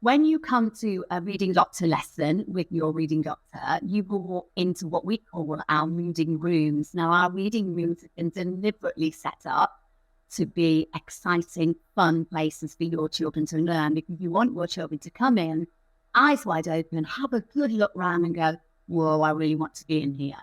When you come to a reading doctor lesson with your reading doctor, you will walk into what we call our reading rooms. Now, our reading rooms have been deliberately set up to be exciting, fun places for your children to learn, because you want your children to come in, eyes wide open, have a good look round and go, whoa, I really want to be in here.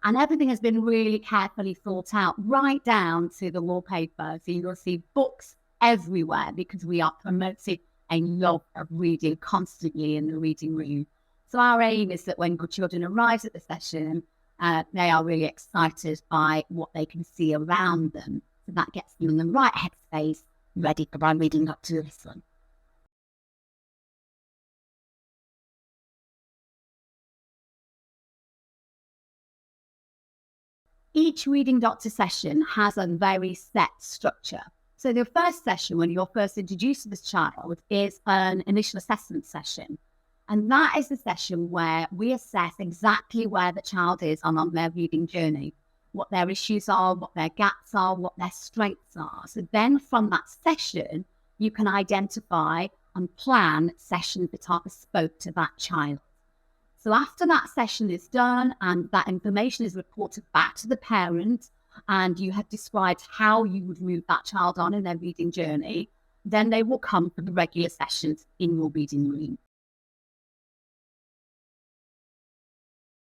And everything has been really carefully thought out, right down to the wallpaper. So you'll see books everywhere because we are promoting a love of reading constantly in the reading room. So our aim is that when your children arrive at the session, they are really excited by what they can see around them. So that gets them in the right headspace, ready for my reading up to this one. Each reading doctor session has a very set structure. So the first session, when you're first introduced to this child, is an initial assessment session. And that is the session where we assess exactly where the child is on their reading journey, what their issues are, what their gaps are, what their strengths are. So then from that session, you can identify and plan sessions that are bespoke to that child. So after that session is done and that information is reported back to the parent, and you have described how you would move that child on in their reading journey, then they will come for the regular sessions in your reading room.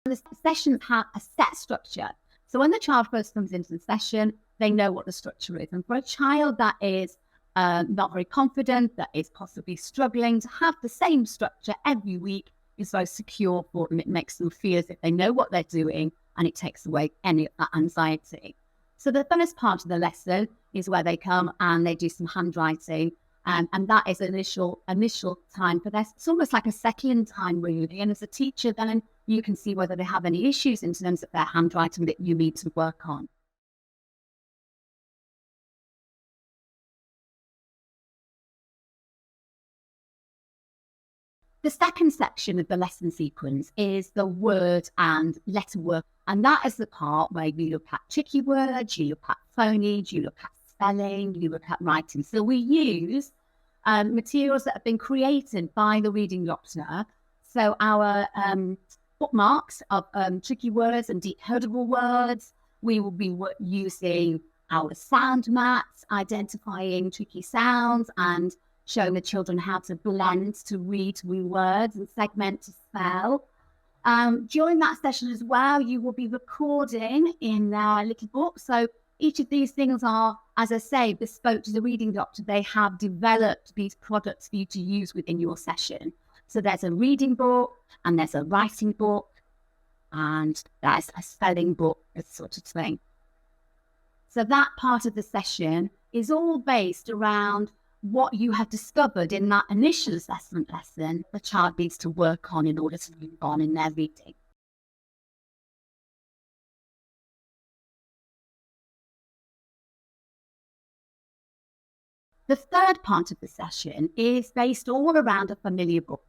And the sessions have a set structure. So when the child first comes into the session, they know what the structure is. And for a child that is not very confident, that is possibly struggling, to have the same structure every week is very secure for them. It makes them feel as if they know what they're doing, and it takes away any of that anxiety. So the first part of the lesson is where they come and they do some handwriting, and that is initial time for this. It's almost like a settling time, really. And as a teacher, then you can see whether they have any issues in terms of their handwriting that you need to work on. The second section of the lesson sequence is the word and letter work. And that is the part where you look at tricky words, you look at phoneme, you look at spelling, you look at writing. So we use materials that have been created by the reading doctor. So our bookmarks of tricky words and decodable words. We will be using our sound maps, identifying tricky sounds and showing the children how to blend to read words and segment to spell. During that session as well, you will be recording in our little book. So each of these things are, as I say, bespoke to the reading doctor. They have developed these products for you to use within your session. So there's a reading book and there's a writing book and there's a spelling book, this sort of thing. So that part of the session is all based around what you have discovered in that initial assessment lesson the child needs to work on in order to move on in their reading. The third part of the session is based all around a familiar book.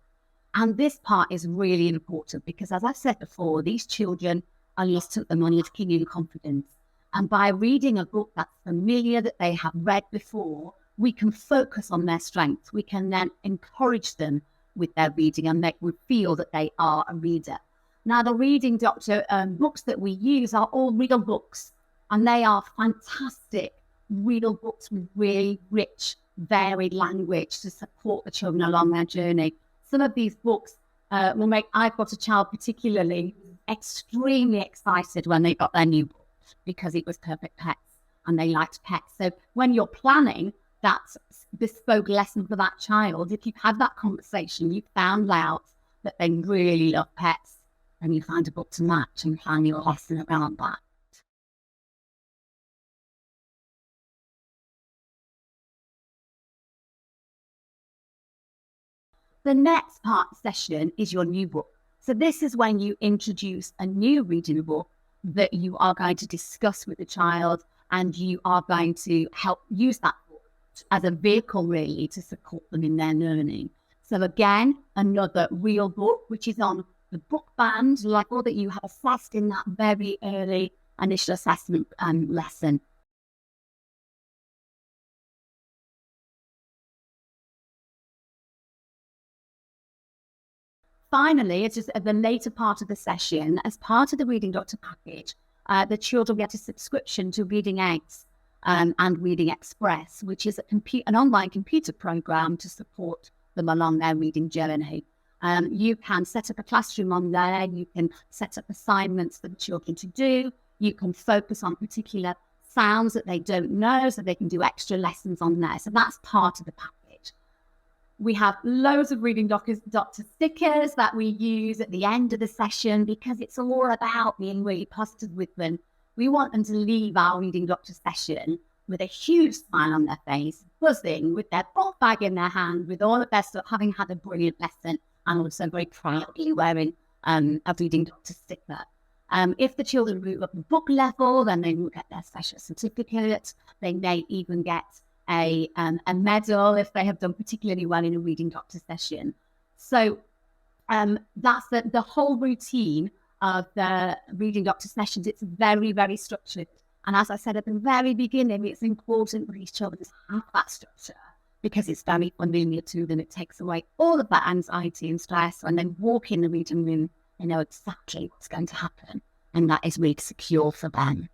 And this part is really important because, as I said before, these children are used to the money of king in confidence. And by reading a book that's familiar, that they have read before, we can focus on their strengths. We can then encourage them with their reading and make them feel that they are a reader. Now, the reading doctor books that we use are all real books, and they are fantastic real books with really rich, varied language to support the children along their journey. Some of these books will make I've Got a Child particularly extremely excited when they got their new book because it was Perfect Pets and they liked pets. So when you're planning that bespoke lesson for that child, if you've had that conversation, you found out that they really love pets, and you find a book to match and plan your lesson around that. The next part session is your new book. So this is when you introduce a new reading book that you are going to discuss with the child, and you are going to help use that book as a vehicle really to support them in their learning. So again, another real book, which is on the book band level that you have assessed in that very early initial assessment lesson. Finally, it's just at the later part of the session, as part of the Reading Doctor package, the children get a subscription to Reading Eggs and Reading Express, which is an online computer program to support them along their reading journey. You can set up a classroom on there. You can set up assignments for the children to do. You can focus on particular sounds that they don't know, so they can do extra lessons on there. So that's part of the package. We have loads of Reading Doctor stickers that we use at the end of the session because it's all about being really positive with them. We want them to leave our Reading Doctor session with a huge smile on their face, buzzing, with their book bag in their hand, with all of their stuff, having had a brilliant lesson, and also very proudly wearing a Reading Doctor sticker. If the children move up the book level, then they will get their special certificate. They may even get a medal if they have done particularly well in a Reading Doctor session. So that's the whole routine of the Reading Doctor sessions. It's very, very structured. And as I said at the very beginning, it's important for these children to have that structure because it's very familiar to them. It takes away all of that anxiety and stress, and then walk in the reading room and know exactly what's going to happen. And that is really secure for them.